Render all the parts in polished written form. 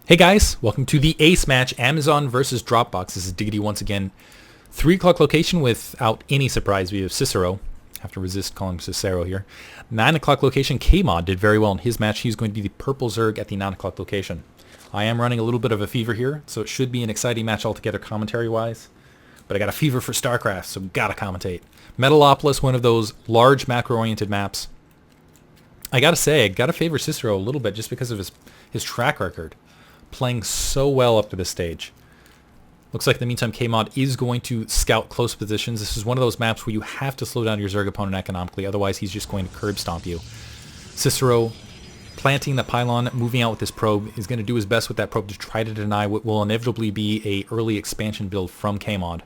Hey guys, welcome to the ace match, Amazon versus Dropbox. This is Diggity once again. 3 o'clock location without any surprise. We have Cicero. Have to resist calling Cicero here. 9 o'clock location, Kmod did very well in his match. He's going to be the purple Zerg at the 9 o'clock location. I am running a little bit of a fever here, so it should be an exciting match altogether commentary-wise. But I got a fever for Starcraft, so gotta commentate. Metalopolis, one of those large macro-oriented maps. I gotta say, I gotta favor Cicero a little bit just because of his track record. Playing so well up to this stage. Looks like in the meantime Kmod is going to scout close positions. This is one of those maps where you have to slow down your Zerg opponent economically, otherwise he's just going to curb stomp you. Cicero planting the pylon, moving out with this probe, is going to do his best with that probe to try to deny what will inevitably be a early expansion build from Kmod.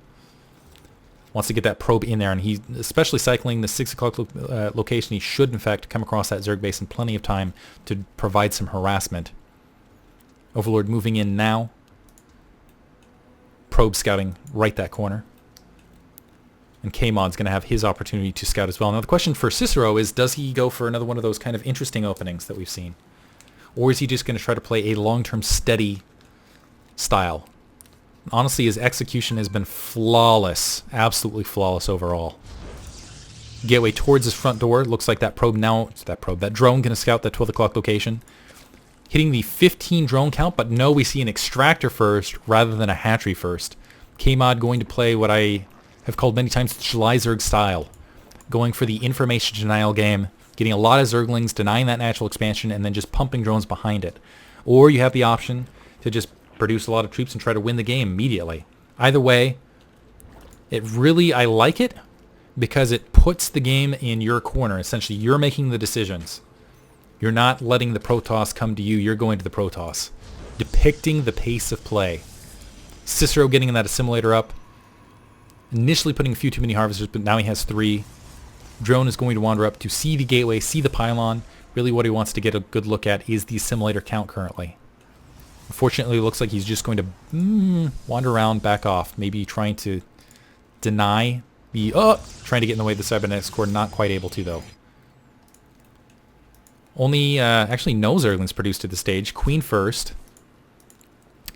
Wants to get that probe in there, and he's especially cycling the 6 o'clock location. He should in fact come across that Zerg base in plenty of time to provide some harassment. Overlord moving in now. Probe scouting right that corner. And Kmod's going to have his opportunity to scout as well. Now the question for Cicero is, does he go for another one of those kind of interesting openings that we've seen? Or is he just going to try to play a long-term steady style? Honestly, his execution has been flawless. Absolutely flawless overall. Gateway towards his front door. Looks like that probe now, that drone going to scout that 12 o'clock location. Hitting the 15 drone count, but no, we see an extractor first rather than a hatchery first. Kmod going to play what I have called many times the July Zerg style. Going for the information denial game, getting a lot of Zerglings, denying that natural expansion, and then just pumping drones behind it. Or you have the option to just produce a lot of troops and try to win the game immediately. Either way, I like it because it puts the game in your corner. Essentially, you're making the decisions. You're not letting the protoss come to you. You're going to the protoss. Depicting the pace of play. Cicero getting that assimilator up. Initially putting a few too many harvesters, but now he has 3. Drone is going to wander up to see the gateway, see the pylon. Really what he wants to get a good look at is the assimilator count currently. Unfortunately, it looks like he's just going to wander around, back off. Maybe trying to deny the... trying to get in the way of the cybernetics core. Not quite able to, though. Only, actually no Zerglings produced at this stage. Queen first.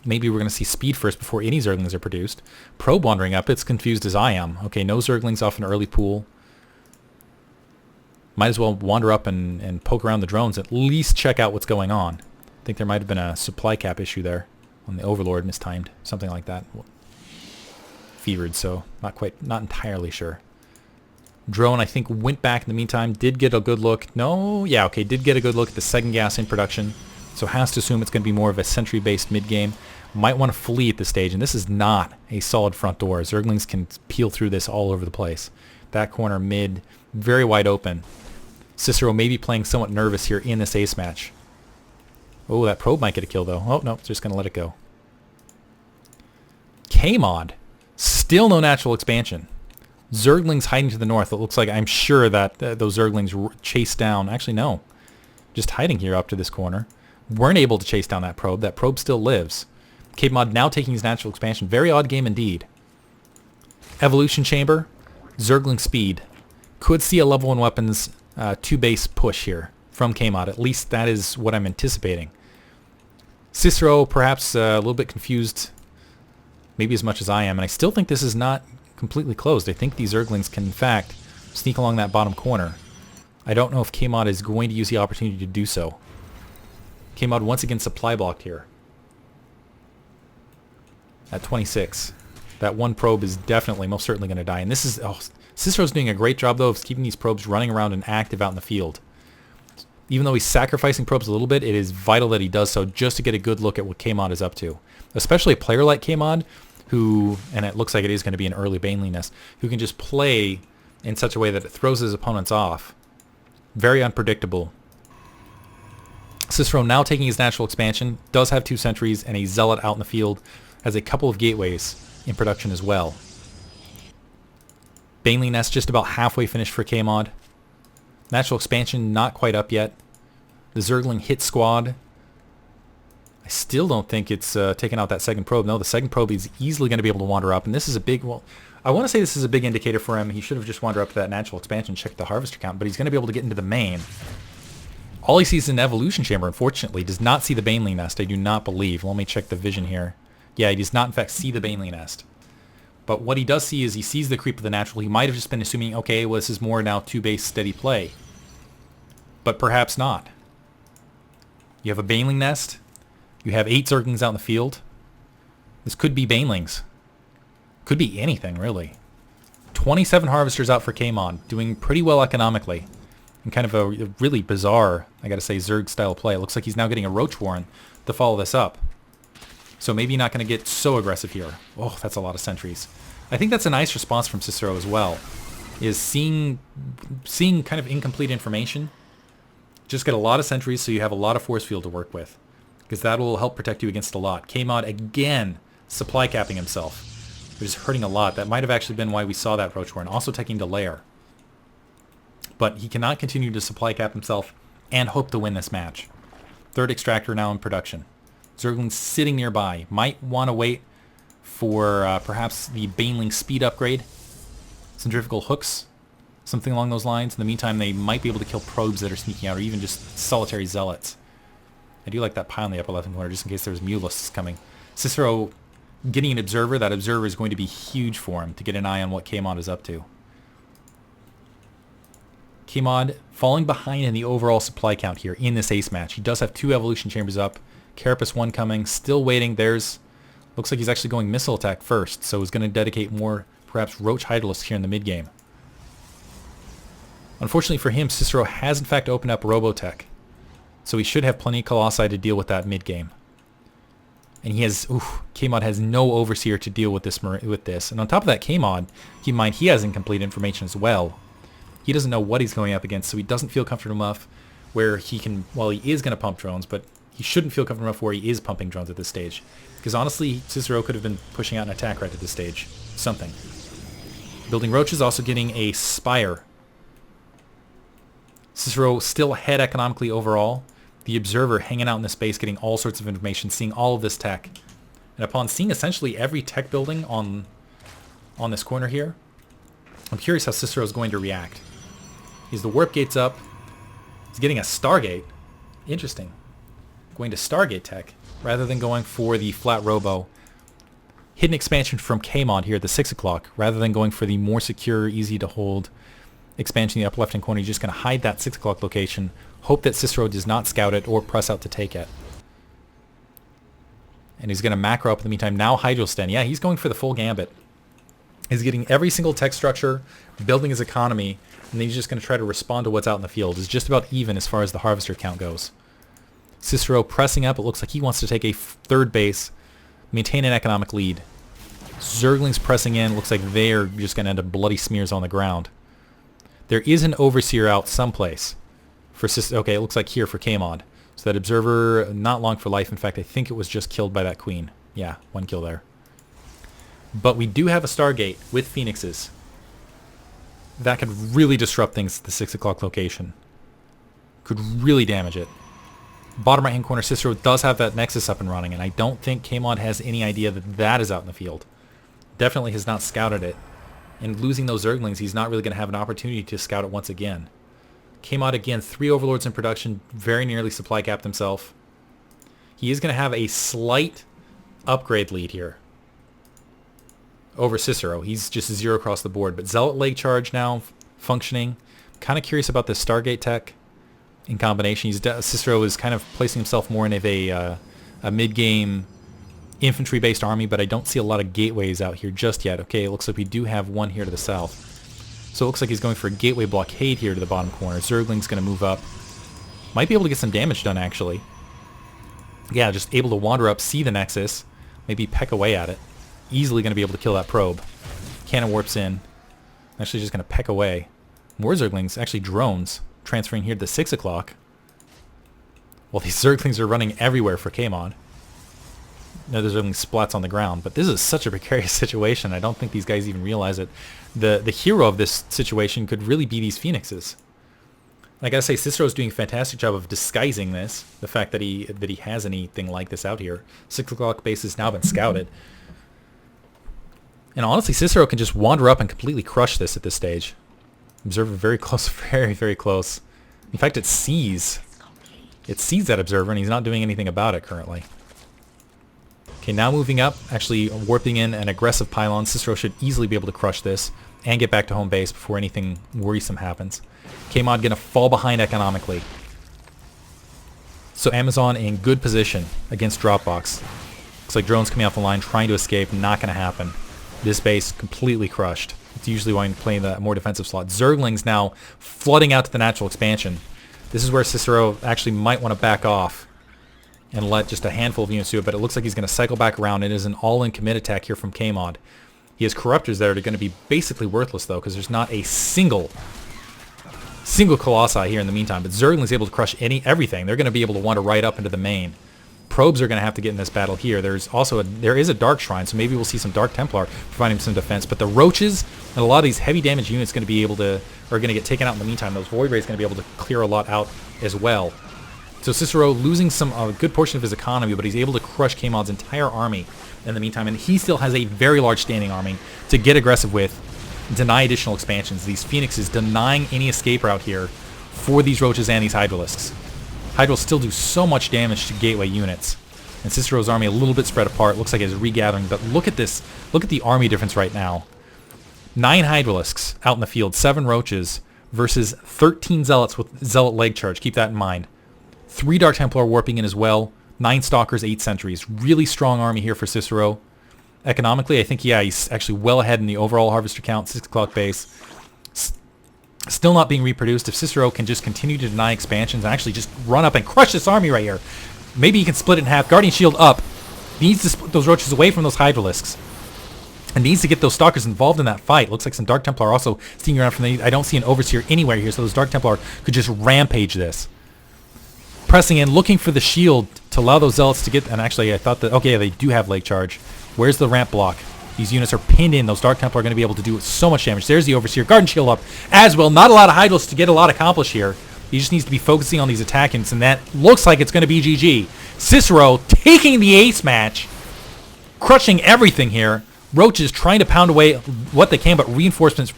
Maybe we're going to see speed first before any Zerglings are produced. Probe wandering up. It's confused as I am. Okay, no Zerglings off an early pool. Might as well wander up and poke around the drones. At least check out what's going on. I think there might have been a supply cap issue there on the Overlord, mistimed. Something like that. Fevered, so not entirely sure. Drone, I think, went back in the meantime. Did get a good look. Did get a good look at the second gas in production. So has to assume it's going to be more of a sentry-based mid-game. Might want to flee at this stage, and this is not a solid front door. Zerglings can peel through this all over the place. That corner mid, very wide open. Cicero may be playing somewhat nervous here in this ace match. Oh, that probe might get a kill, though. Oh, no, just going to let it go. Kmod. Still no natural expansion. Zerglings hiding to the north. It looks like, I'm sure that those Zerglings chased down. Actually, no. Just hiding here up to this corner. Weren't able to chase down that probe. That probe still lives. Kmod now taking his natural expansion. Very odd game indeed. Evolution Chamber. Zergling speed. Could see a level 1 weapons 2 base push here from Kmod. At least that is what I'm anticipating. Cicero perhaps a little bit confused. Maybe as much as I am. And I still think this is not completely closed. I think these Zerglings can in fact sneak along that bottom corner. I don't know if Kmod is going to use the opportunity to do so. Kmod once again supply blocked here. At 26. That one probe is definitely, most certainly going to die. And this is... Cicero's doing a great job, though, of keeping these probes running around and active out in the field. Even though he's sacrificing probes a little bit, it is vital that he does so just to get a good look at what Kmod is up to. Especially a player like Kmod, who, and it looks like it is going to be an early Baneling nest, who can just play in such a way that it throws his opponents off. Very unpredictable. Cicero now taking his natural expansion, does have 2 sentries and a zealot out in the field, has a couple of gateways in production as well. Baneling nest just about halfway finished for Kmod. Natural expansion not quite up yet. The Zergling hit squad. I still don't think it's taken out that second probe. No, the second probe is easily going to be able to wander up. And this is a big, I want to say this is a big indicator for him. He should have just wandered up to that natural expansion, checked the harvester count. But he's going to be able to get into the main. All he sees is an evolution chamber, unfortunately. Does not see the Baneling nest, I do not believe. Let me check the vision here. Yeah, he does not, in fact, see the Baneling nest. But what he does see is he sees the creep of the natural. He might have just been assuming, okay, well, this is more now 2-base steady play. But perhaps not. You have a Baneling nest. You have 8 Zerglings out in the field. This could be Banelings. Could be anything, really. 27 Harvesters out for Kmod, doing pretty well economically. And kind of a really bizarre, I gotta say, Zerg-style play. It looks like he's now getting a Roach Warren to follow this up. So maybe not going to get so aggressive here. Oh, that's a lot of sentries. I think that's a nice response from Cicero as well, is seeing kind of incomplete information. Just get a lot of sentries so you have a lot of force field to work with, because that will help protect you against a lot. Kmod, again, supply capping himself, which is hurting a lot. That might have actually been why we saw that Roach Warren, also taking to lair. But he cannot continue to supply cap himself and hope to win this match. 3rd Extractor now in production. Zerglings sitting nearby. Might want to wait for perhaps the Baneling speed upgrade. Centrifugal hooks. Something along those lines. In the meantime, they might be able to kill probes that are sneaking out, or even just solitary zealots. I do like that pile in the upper left-hand corner, just in case there's Mulists coming. Cicero getting an observer. That observer is going to be huge for him to get an eye on what Kmod is up to. Kmod falling behind in the overall supply count here in this ace match. He does have 2 evolution chambers up. Carapace 1 coming, still waiting. There's, looks like he's actually going missile attack first, so he's going to dedicate more, perhaps, Roach Hydralisks here in the mid-game. Unfortunately for him, Cicero has in fact opened up Robotech, so he should have plenty of Colossi to deal with that mid-game. And he has, Kmod has no Overseer to deal with this. And on top of that, Kmod, keep in mind, he has incomplete information as well. He doesn't know what he's going up against, so he doesn't feel comfortable enough where he can, well, he is going to pump drones, but he shouldn't feel comfortable enough where he is pumping drones at this stage. Because honestly, Cicero could have been pushing out an attack right at this stage. Something. Building Roaches, also getting a Spire. Cicero still ahead economically overall. The Observer hanging out in this base, getting all sorts of information, seeing all of this tech. And upon seeing essentially every tech building on this corner here, I'm curious how Cicero is going to react. He's the Warp Gate's up. He's getting a Stargate. Interesting. Going to Stargate tech rather than going for the flat robo. Hidden expansion from Kmod here at the 6 o'clock rather than going for the more secure, easy to hold expansion in the upper left hand corner. He's just going to hide that 6 o'clock location, hope that Cicero does not scout it or press out to take it. And he's going to macro up in the meantime. Now Hydrosten. Yeah, he's going for the full gambit. He's getting every single tech structure, building his economy, and then he's just going to try to respond to what's out in the field. It's just about even as far as the harvester count goes. Cicero pressing up. It looks like he wants to take a 3rd base, maintain an economic lead. Zerglings pressing in. Looks like they're just going to end up bloody smears on the ground. There is an Overseer out someplace for Cicero. Okay, it looks like here for Kmod. So that Observer, not long for life. In fact, I think it was just killed by that Queen. Yeah, 1 kill there. But we do have a Stargate with Phoenixes. That could really disrupt things at the 6 o'clock location. Could really damage it. Bottom right-hand corner, Cicero does have that Nexus up and running, and I don't think Kmod has any idea that that is out in the field. Definitely has not scouted it. And losing those Zerglings, he's not really going to have an opportunity to scout it once again. Kmod, again, 3 Overlords in production, very nearly supply capped himself. He is going to have a slight upgrade lead here over Cicero. He's just 0 across the board. But Zealot Leg Charge now functioning. Kind of curious about this Stargate tech in combination. Cicero is kind of placing himself more in a mid-game infantry-based army, but I don't see a lot of gateways out here just yet. Okay, it looks like we do have one here to the south. So it looks like he's going for a gateway blockade here to the bottom corner. Zergling's going to move up. Might be able to get some damage done, actually. Yeah, just able to wander up, see the Nexus, maybe peck away at it. Easily going to be able to kill that probe. Cannon warps in. Actually just going to peck away. More Zerglings, actually drones, transferring here to the 6 o'clock. Well, these Zerglings are running everywhere for Kmod. Another Zergling splats on the ground, but this is such a precarious situation. I don't think these guys even realize it. The hero of this situation could really be these Phoenixes. I gotta say, Cicero's doing a fantastic job of disguising this. The fact that he has anything like this out here. 6 o'clock base has now been scouted. And honestly, Cicero can just wander up and completely crush this at this stage. Observer very close, very, very close. In fact, it sees It sees that observer, and he's not doing anything about it currently. Okay, now moving up, actually warping in an aggressive pylon. Cicero should easily be able to crush this and get back to home base before anything worrisome happens. Kmod going to fall behind economically. So Amazon in good position against Dropbox. Looks like drones coming off the line trying to escape. Not going to happen. This base completely crushed. It's usually why you play the more defensive slot. Zerglings now flooding out to the natural expansion. This is where Cicero actually might want to back off and let just a handful of units do it, but it looks like he's going to cycle back around. It is an all-in commit attack here from Kmod. He has Corruptors that are going to be basically worthless, though, because there's not a single Colossi here in the meantime. But Zergling's able to crush everything. They're going to be able to wander right up into the main. Probes are going to have to get in this battle here. There is a Dark Shrine, so maybe we'll see some Dark Templar providing some defense. But the Roaches and a lot of these heavy damage units are going to get taken out in the meantime. Those Void Rays are going to be able to clear a lot out as well. So Cicero losing a good portion of his economy, but he's able to crush Kmod's entire army in the meantime, and he still has a very large standing army to get aggressive with, deny additional expansions. These Phoenixes denying any escape route here for these Roaches and these Hydralisks. Hydras still do so much damage to gateway units, and Cicero's army a little bit spread apart. Looks like it's regathering, but look at this. Look at the army difference right now. 9 Hydralisks out in the field, 7 Roaches versus 13 Zealots with Zealot leg charge. Keep that in mind. 3 Dark Templar warping in as well. 9 Stalkers, 8 Sentries. Really strong army here for Cicero. Economically, I think, he's actually well ahead in the overall harvester count, 6 o'clock base. Still not being reproduced. If Cicero can just continue to deny expansions and actually just run up and crush this army right here, maybe he can split it in half. Guardian Shield up. He needs to split those Roaches away from those Hydralisks. And needs to get those Stalkers involved in that fight. Looks like some Dark Templar also sticking around from the... I don't see an Overseer anywhere here, so those Dark Templar could just rampage this. Pressing in, looking for the shield to allow those Zealots to get... And actually, I thought that... Okay, they do have leg charge. Where's the ramp block? These units are pinned in. Those Dark Templar are going to be able to do so much damage. There's the Overseer. Guardian Shield up as well. Not a lot of Hydrals to get a lot accomplished here. He just needs to be focusing on these attack units, and that looks like it's going to be GG. Cicero taking the ace match. Crushing everything here. Roaches trying to pound away what they can, but reinforcements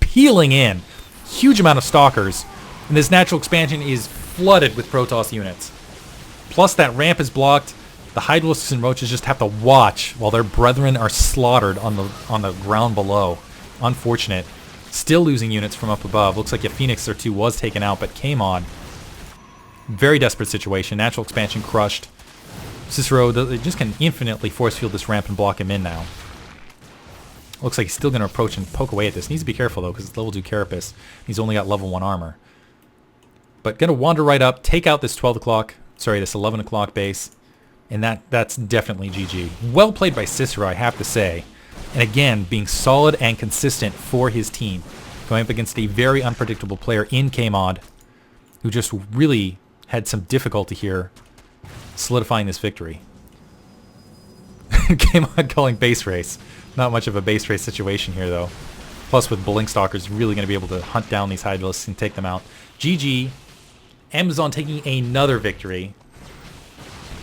peeling in. Huge amount of Stalkers. And this natural expansion is flooded with Protoss units. Plus that ramp is blocked. The Hydralisks and Roaches just have to watch while their brethren are slaughtered on the ground below. Unfortunate. Still losing units from up above. Looks like a Phoenix or two was taken out, but Kmod. Very desperate situation. Natural expansion crushed. Cicero just can infinitely force field this ramp and block him in now. Looks like he's still going to approach and poke away at this. Needs to be careful though, because it's level 2 Carapace. He's only got level 1 armor. But going to wander right up, take out this 12 o'clock, sorry, this 11 o'clock base. And that's definitely GG. Well played by Cicero, I have to say. And again, being solid and consistent for his team. Going up against a very unpredictable player in Kmod, who just really had some difficulty here solidifying this victory. Kmod calling base race. Not much of a base race situation here, though. Plus, with Blink Stalkers, really going to be able to hunt down these Hydralisks and take them out. GG. Amazon taking another victory.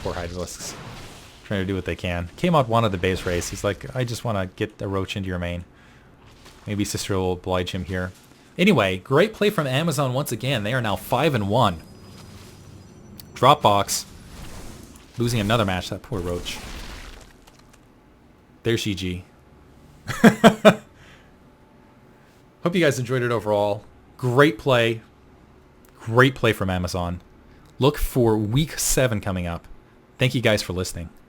Poor Hydralisks. Trying to do what they can. Kmod wanted the base race. He's like, I just want to get the Roach into your main. Maybe Cicero will oblige him here. Anyway, great play from Amazon once again. They are now 5-1. Dropbox losing another match. That poor Roach. There's GG. Hope you guys enjoyed it overall. Great play. Great play from Amazon. Look for week 7 coming up. Thank you guys for listening.